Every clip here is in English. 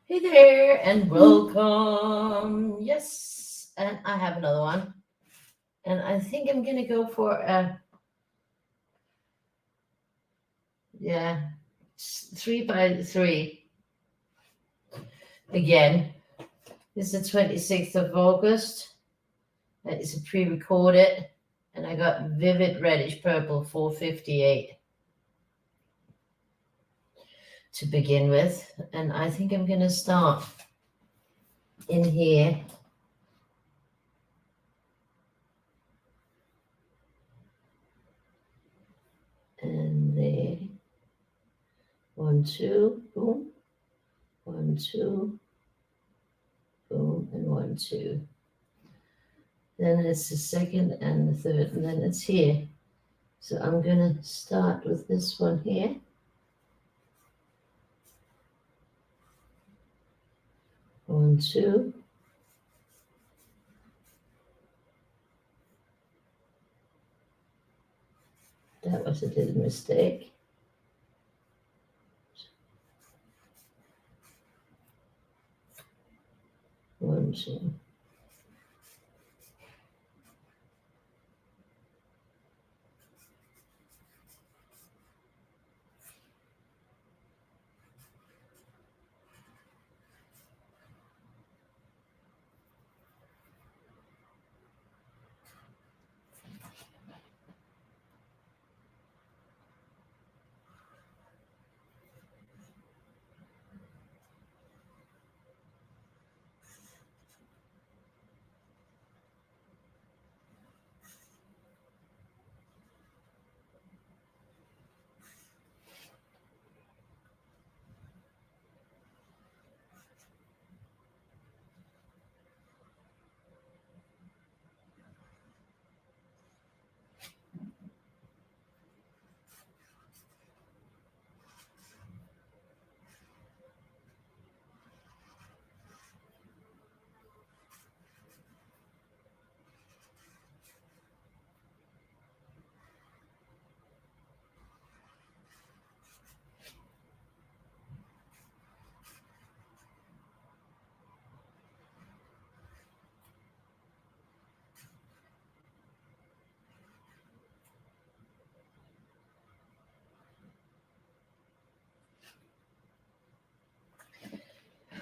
Hey there and welcome. Yes, and I have another one. And I think I'm gonna go for a yeah 3 by 3 again. This is the 26th of August. That is a pre-recorded, and I got vivid reddish purple 458 to begin with. And I think I'm gonna start in here. And there. 1, 2, boom. 1, 2, boom, and 1, 2. Then it's the second and the third, and then it's here. So I'm going to start with this one here. 1, 2. That was a little mistake. 1, 2.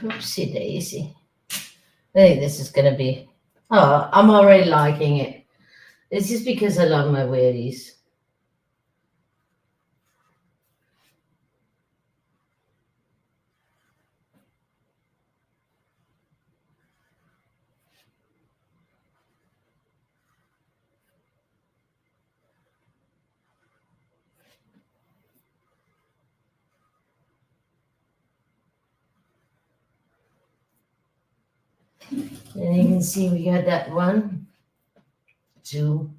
Oopsie daisy. I think this is going to be. Oh, I'm already liking it. It's just because I love my weirdies. And you can see we got that 1, 2.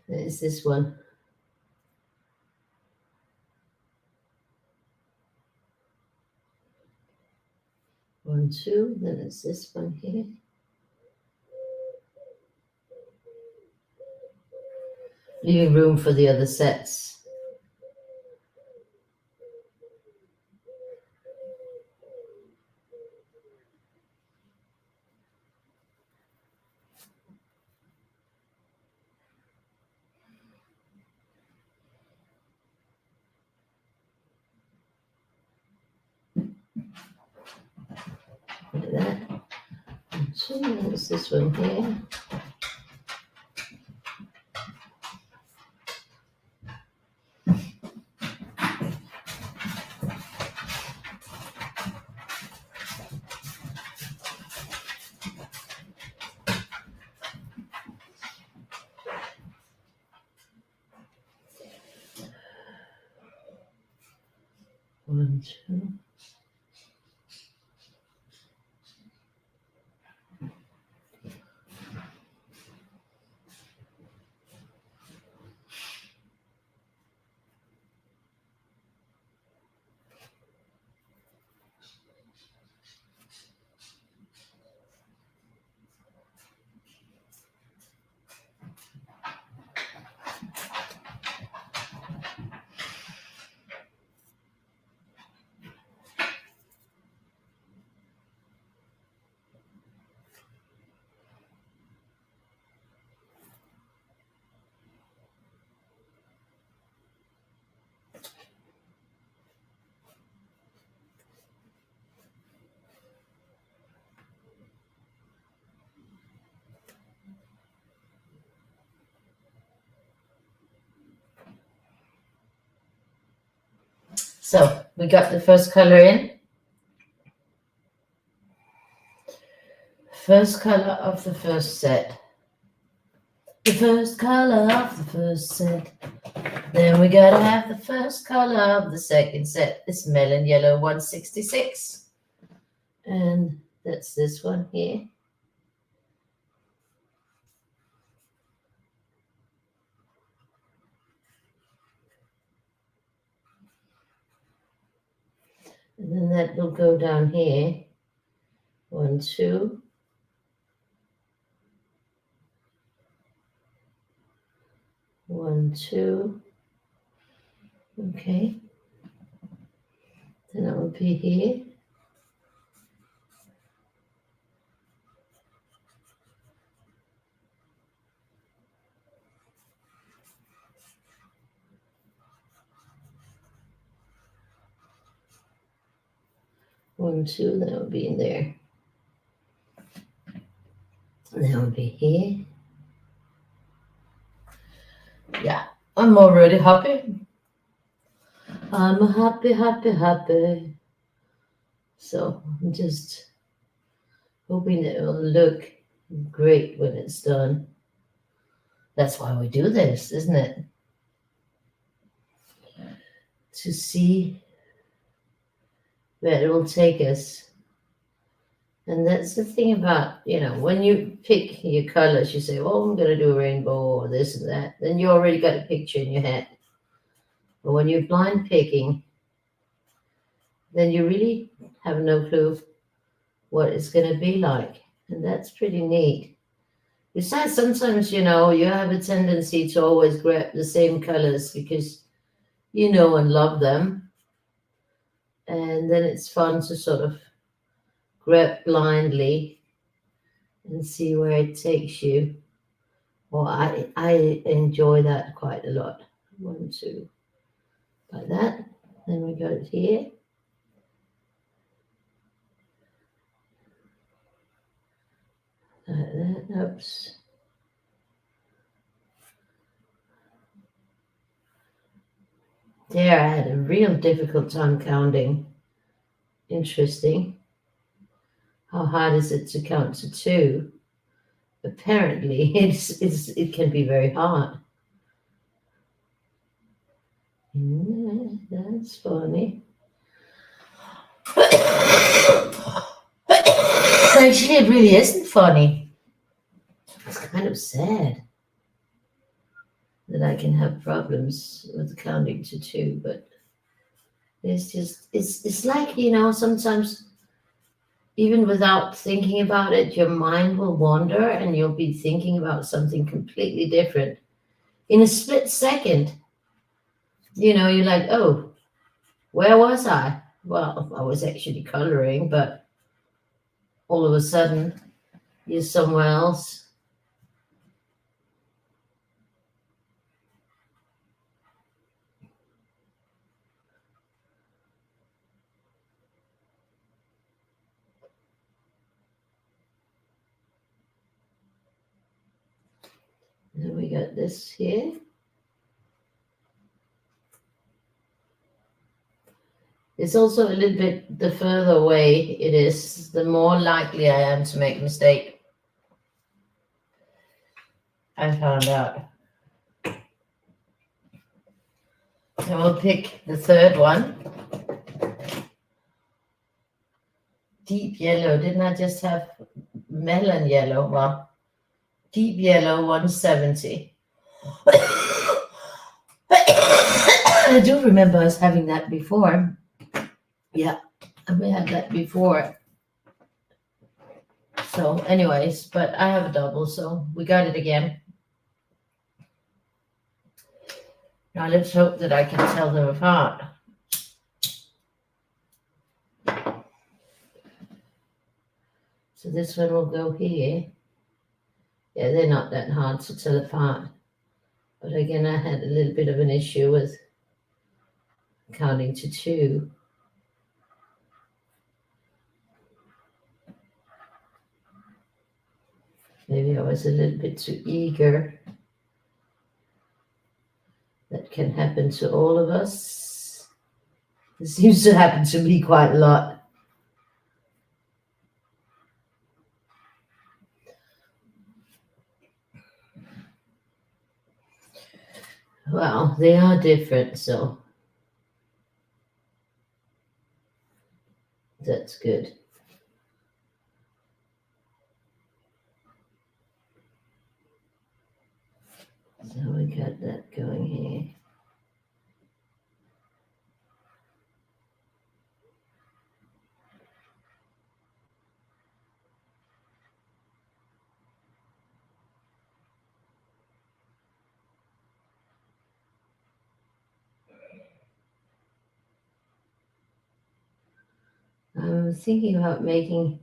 There's this one. 1, 2. Then it's this one here. Leaving room for the other sets. Like that. So there's this one here. One, two. So we got the first color in. First color of the first set. The first color of the first set. Then we gotta have the first color of the second set. This melon yellow 166. And that's this one here. And then that will go down here. 1, 2. 1, 2. Okay. Then that will be here. One, 2, that would be in there. That would be here. Yeah, I'm already happy. I'm happy, happy, happy. So I'm just hoping that it will look great when it's done. That's why we do this, isn't it? To see where it will take us. And that's the thing about, when you pick your colors, you say, oh, I'm going to do a rainbow or this and that. Then you already got a picture in your head. But when you're blind picking, then you really have no clue what it's going to be like. And that's pretty neat. Besides, sometimes, you have a tendency to always grab the same colors because you know and love them. And then it's fun to sort of grab blindly and see where it takes you. Well, I enjoy that quite a lot. 1, 2, like that. Then we got it here. Like that. Oops. There, I had a real difficult time counting. Interesting. How hard is it to count to 2? Apparently, it can be very hard. That's funny. Actually, it really isn't funny. It's kind of sad that I can have problems with counting to 2, but it's like, sometimes even without thinking about it, your mind will wander and you'll be thinking about something completely different. In a split second, you're like, oh, where was I? Well, I was actually coloring, but all of a sudden you're somewhere else. Then we got this here. It's also a little bit, the further away it is, the more likely I am to make a mistake. I found out. And we'll pick the third one. Deep yellow. Didn't I just have melon yellow? Well, deep yellow 170. I do remember us having that before. Yeah, we had that before. So anyways, but I have a double, so we got it again. Now let's hope that I can tell them apart. So this one will go here. Yeah, they're not that hard to tell apart. But again, I had a little bit of an issue with counting to 2. Maybe I was a little bit too eager. That can happen to all of us. It seems to happen to me quite a lot. Well, they are different, so that's good. So we got that going here. I'm thinking about making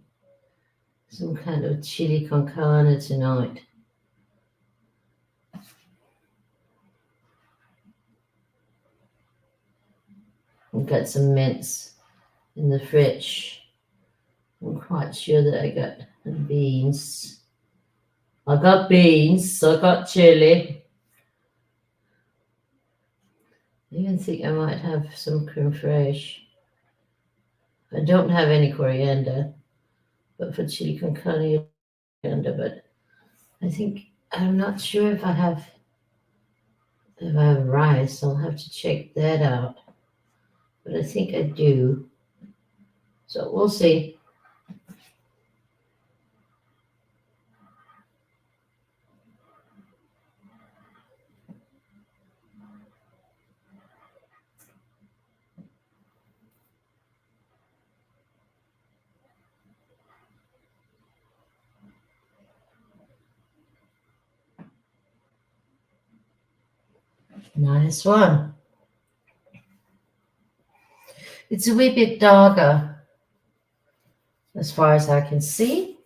some kind of chili con carne tonight. I've got some mince in the fridge. I'm quite sure that I got beans. I got beans, I got chili. I even think I might have some creme fraiche. I don't have any coriander, but for chili con carne, coriander. But I think I'm not sure if I have rice. I'll have to check that out. But I think I do. So we'll see. Nice one. It's a wee bit darker as far as I can see.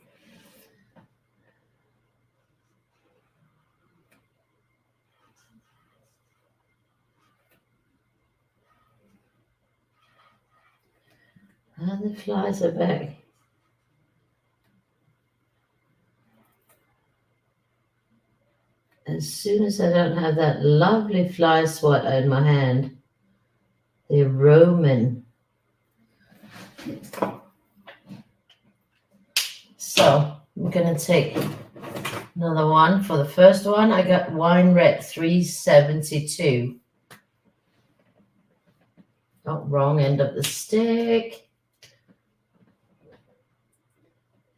And the flies are back. As soon as I don't have that lovely fly swatter in my hand, they're roaming. So I'm going to take another one. For the first one, I got wine red 372. Oh, wrong end of the stick.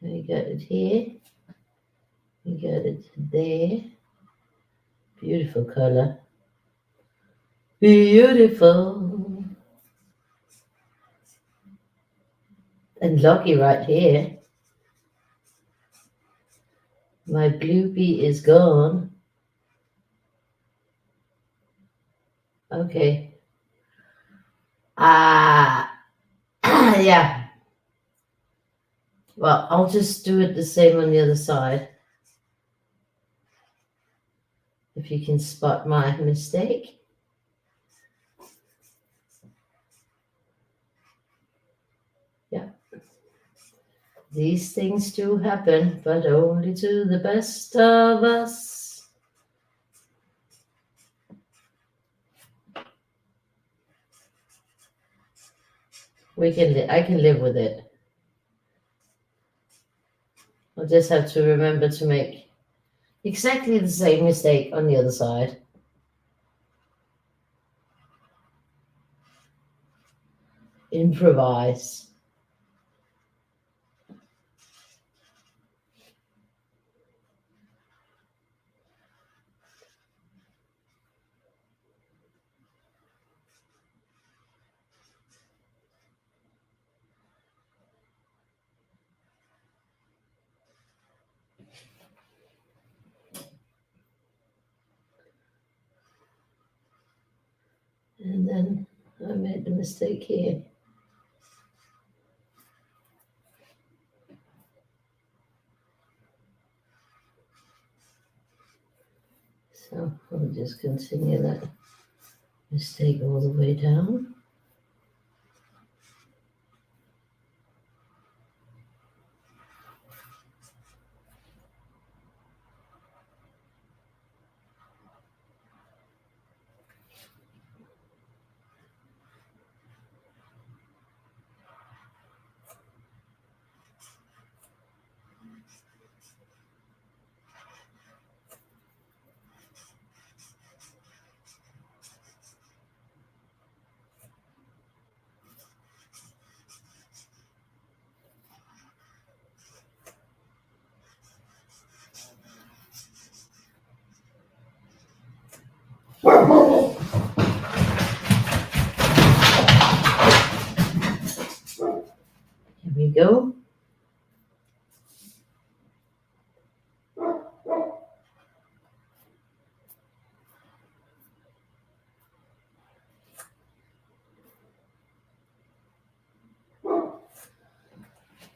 We got it here. We got it there. Beautiful color. Beautiful. And lucky right here. My blue bee is gone. Okay. Yeah. Well, I'll just do it the same on the other side. If you can spot my mistake. Yeah. These things do happen, but only to the best of us. I can live with it. I'll just have to remember to make exactly the same mistake on the other side. Improvise. And then I made the mistake here. So I'll just continue that mistake all the way down. go.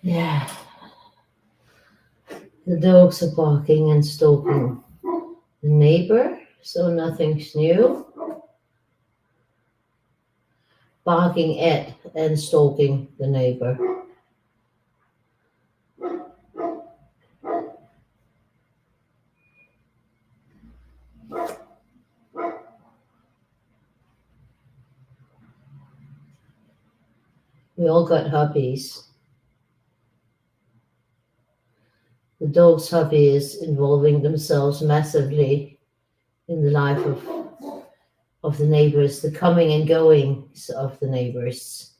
Yeah. The dogs are barking and stalking the neighbor, so nothing's new. Barking at and stalking the neighbor. We all got hobbies. The dog's hobby is involving themselves massively in the life of the neighbors, the coming and goings of the neighbors,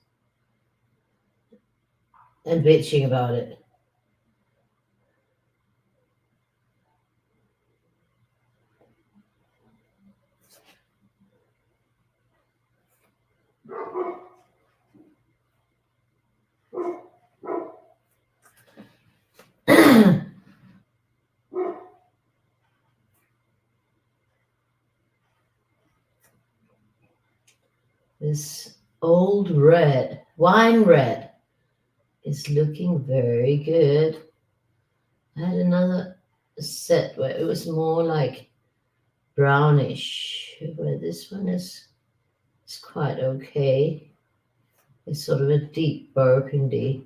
and bitching about it. This old red, wine red, is looking very good. I had another set where it was more like brownish, where this one is quite okay. It's sort of a deep burgundy.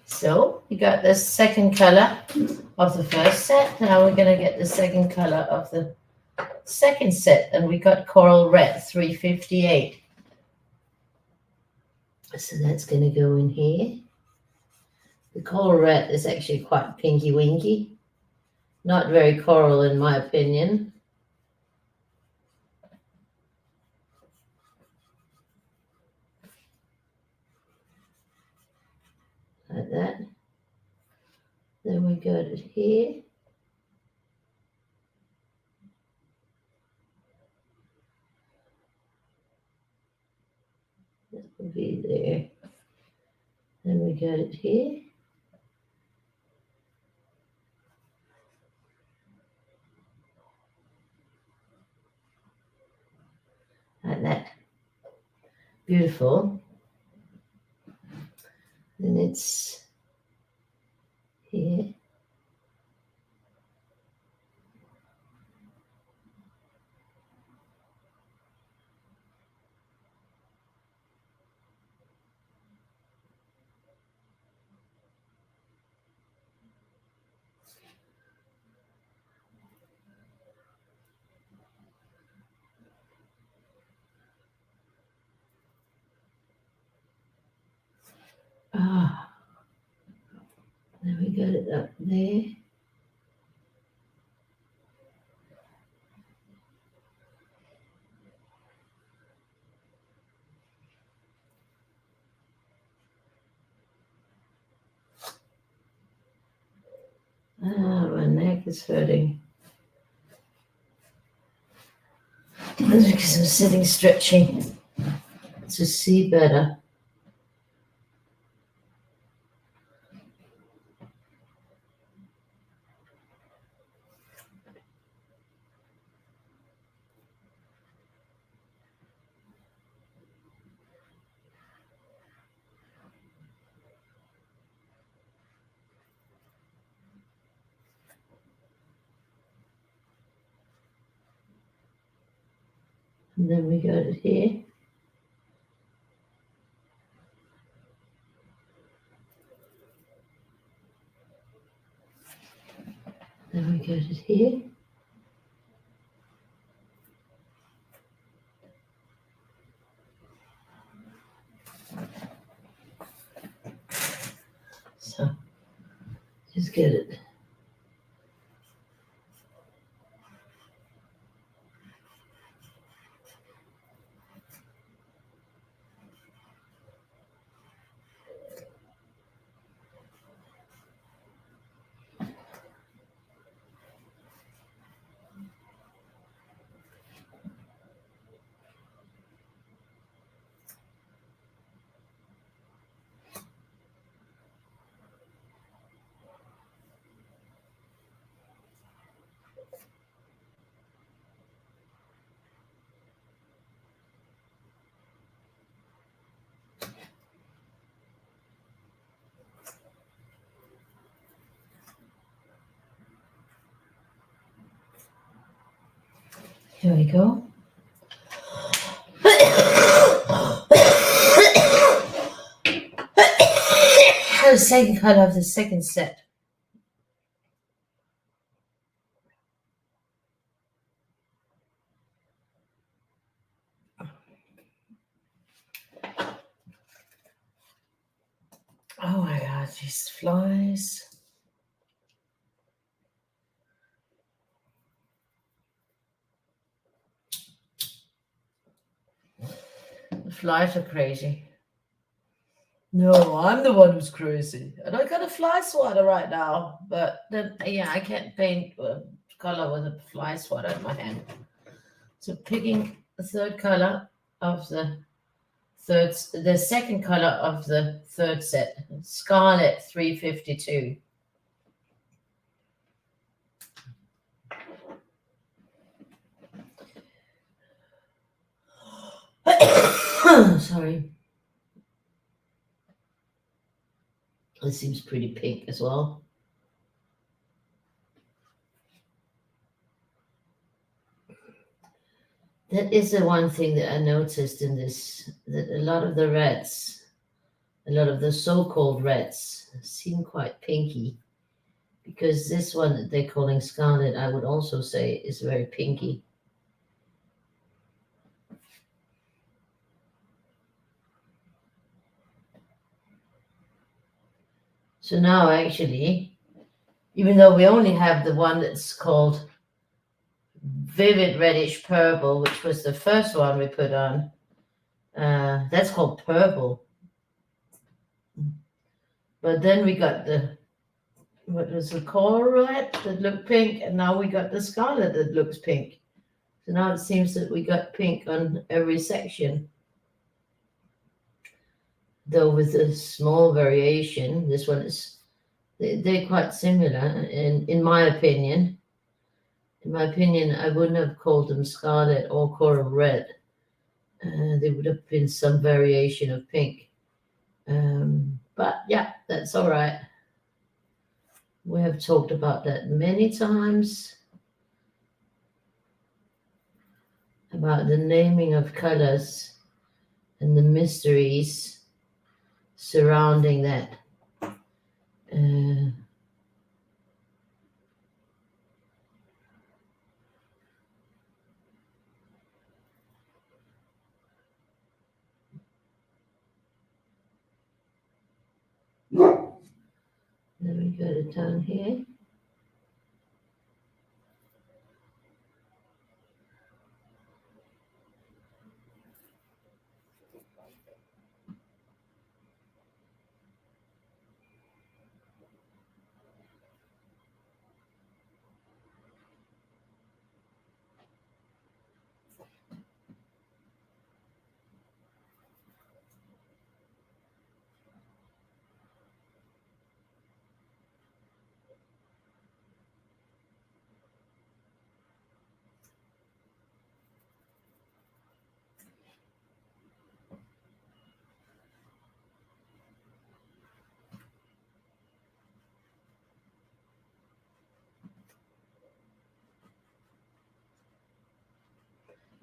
So you got the second color of the first set. Now we're going to get the second color of the second set, and we got coral red 358. So that's going to go in here. The coral red is actually quite pinky winky, not very coral in my opinion. Like that. Then we got it here. That will be there. Then we got it here. Like that. Beautiful. Then it's here. Ah, then we got it up there. Ah, my neck is hurting. That's because I'm sitting stretching to see better. And then we got it here. Then we got it here. So just get it. Here we go. The second color of the second set. Oh my god, these flies. The flies are crazy. No, I'm the one who's crazy. And I got a fly swatter right now. But then, yeah, I can't paint color with a fly swatter in my hand. So picking the third color of the second color of the third set, Scarlet 352. Sorry. It seems pretty pink as well. That is the one thing that I noticed in this, that a lot of the reds, a lot of the so-called reds seem quite pinky, because this one that they're calling Scarlet, I would also say is very pinky. So now actually, even though we only have the one that's called Vivid Reddish Purple, which was the first one we put on, that's called Purple. But then we got the, what was the coral red that looked pink, and now we got the Scarlet that looks pink. So now it seems that we got pink on every section. Though with a small variation, this one is, they're quite similar, and in my opinion. In my opinion, I wouldn't have called them Scarlet or Coral Red. There would have been some variation of pink. But yeah, that's all right. We have talked about that many times, about the naming of colors and the mysteries surrounding that. Then we got it down here.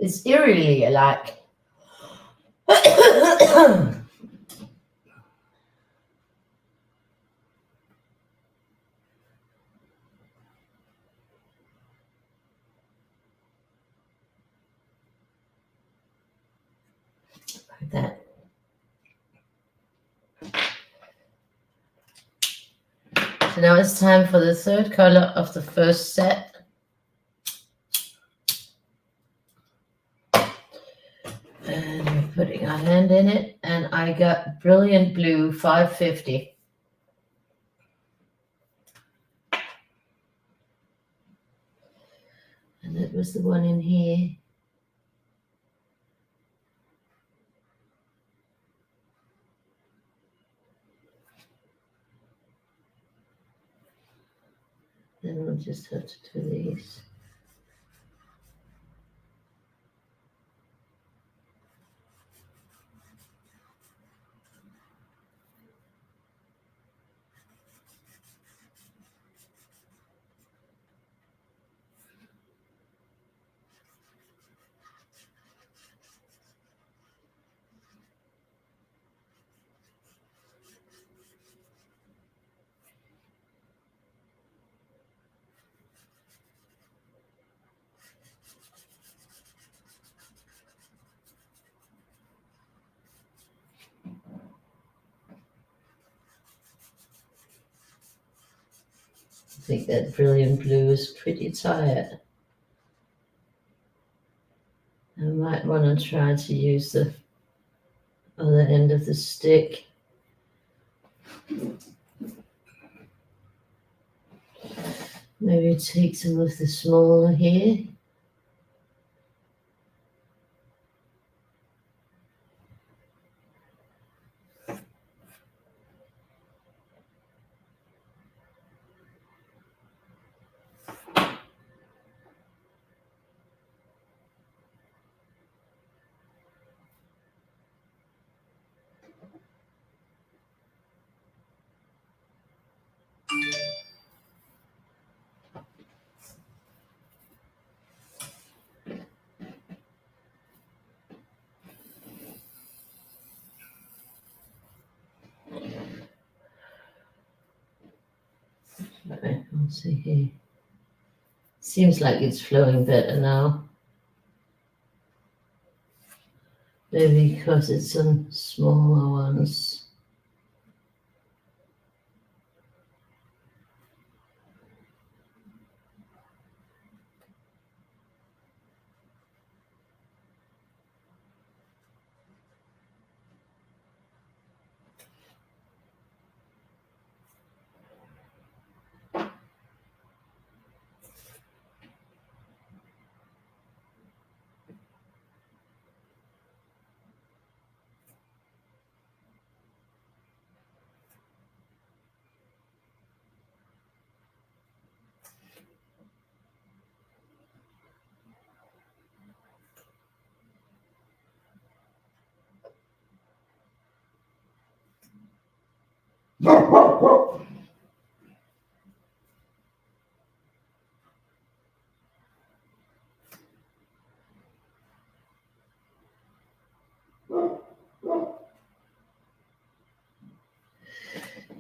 It's eerily alike. Like that. So now it's time for the third color of the first set. And we're putting our hand in it, and I got Brilliant Blue 550. And that was the one in here. Then we'll just have to do these. I think that brilliant blue is pretty tired. I might want to try to use the other end of the stick. Maybe take some of the smaller here. Right, let's see here. Seems like it's flowing better now. Maybe because it's some smaller ones.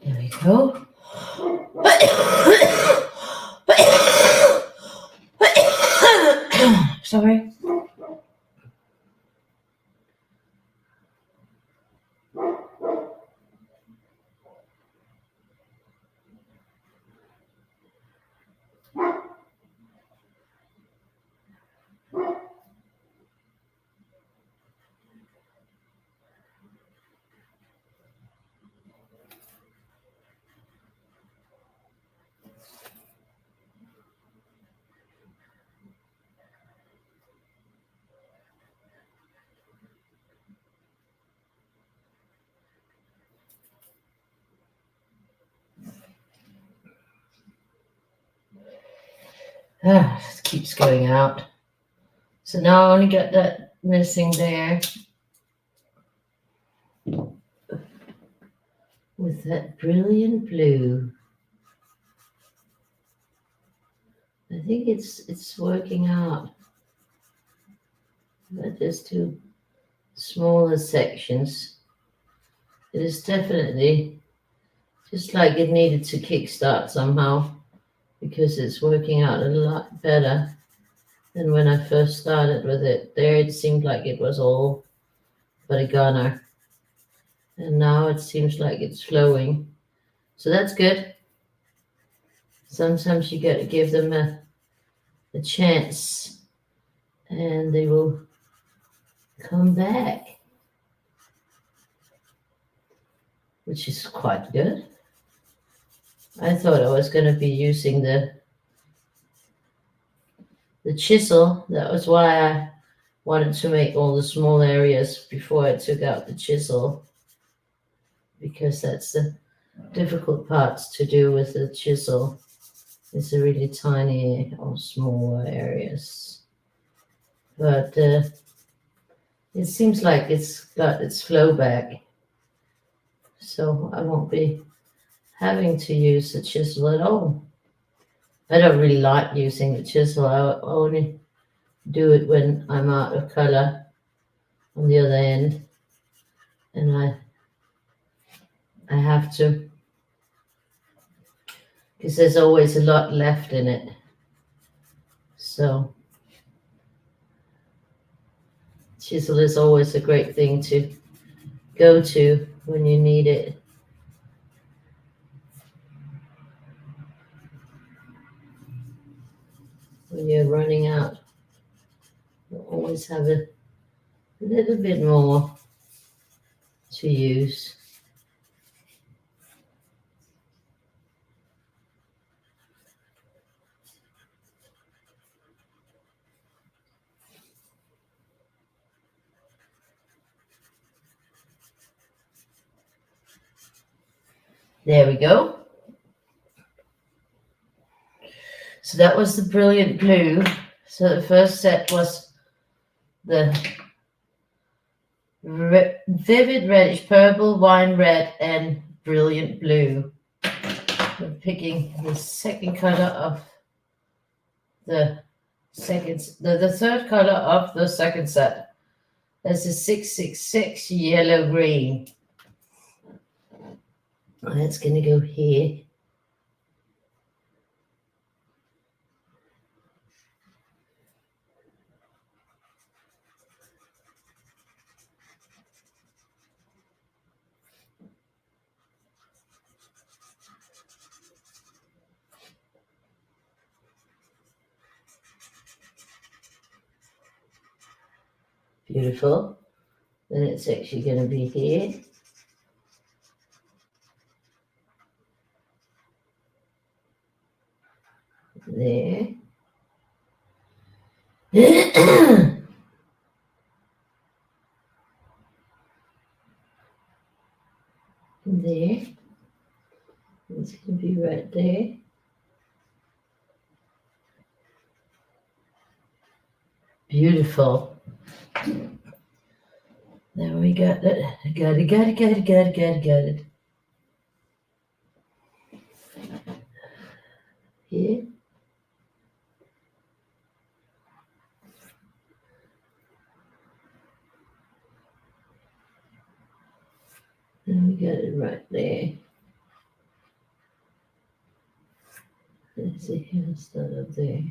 There we go. Sorry. It keeps going out. So now I only got that missing there with that brilliant blue. I think it's working out. But there's two smaller sections. It is definitely just like it needed to kickstart somehow, because it's working out a lot better than when I first started with it. There it seemed like it was all but a gunner, and now it seems like it's flowing. So that's good. Sometimes you got to give them a chance and they will come back, which is quite good. I thought I was going to be using the chisel. That was why I wanted to make all the small areas before I took out the chisel, because that's the difficult parts to do with the chisel. It's a really tiny or smaller areas. But it seems like it's got its flow back. So I won't be having to use the chisel at all. I don't really like using the chisel. I only do it when I'm out of color on the other end, and I have to, because there's always a lot left in it. So chisel is always a great thing to go to when you need it. you're running out, you always have a little bit more to use. There we go. So that was the brilliant blue. So the first set was the vivid reddish purple, wine red, and brilliant blue. I'm picking the second color of the third color of the second set. That's a 666 yellow green. That's going to go here. Beautiful. Then it's actually going to be here. There. There. It's going to be right there. Beautiful. There we got it. Got it. Here. And we got it right there. Let's see here, let's start up there.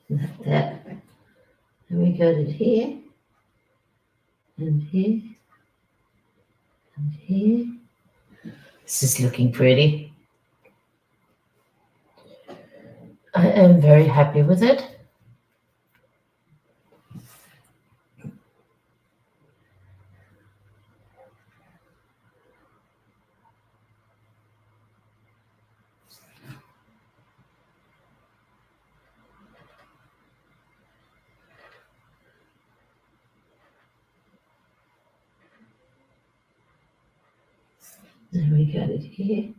Like that. And we got it here, and here, and here. This is looking pretty. I am very happy with it. Then we got it here.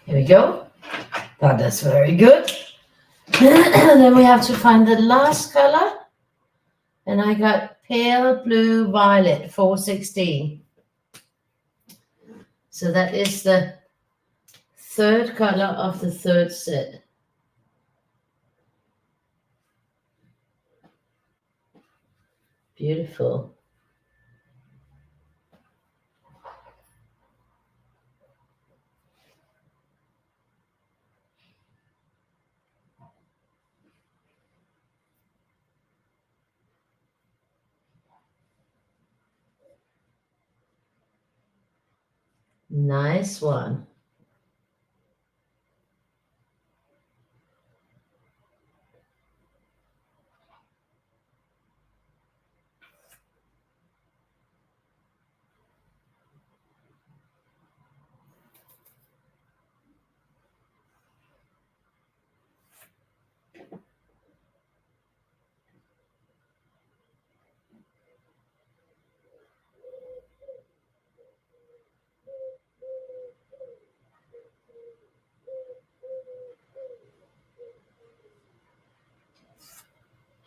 Here we go. That's very good. Then we have to find the last color. And I got pale blue violet 416. So that is the third color of the third set. Beautiful. Nice one.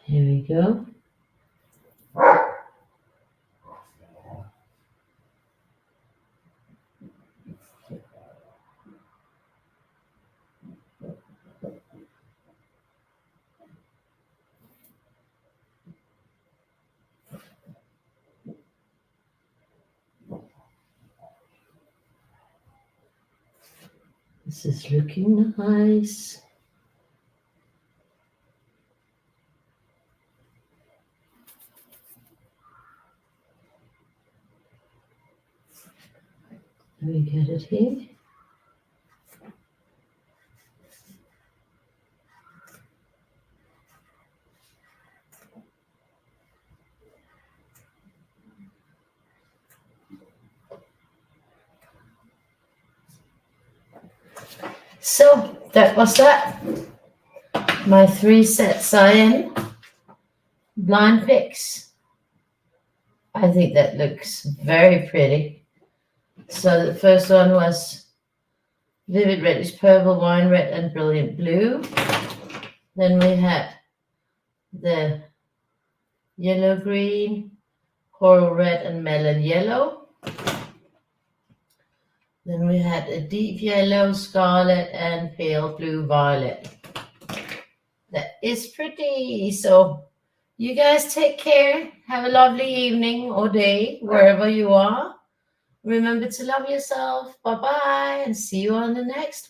Here we go. This is looking nice. Let me get it here. So that was that. My 3 sets are in. Blind picks. I think that looks very pretty. So the first one was Vivid Reddish Purple, Wine Red, and Brilliant Blue. Then we had the Yellow Green, Coral Red, and Melon Yellow. Then we had a Deep Yellow, Scarlet, and Pale Blue Violet. That is pretty. So you guys take care. Have a lovely evening or day, wherever you are. Remember to love yourself. Bye-bye, and see you on the next one.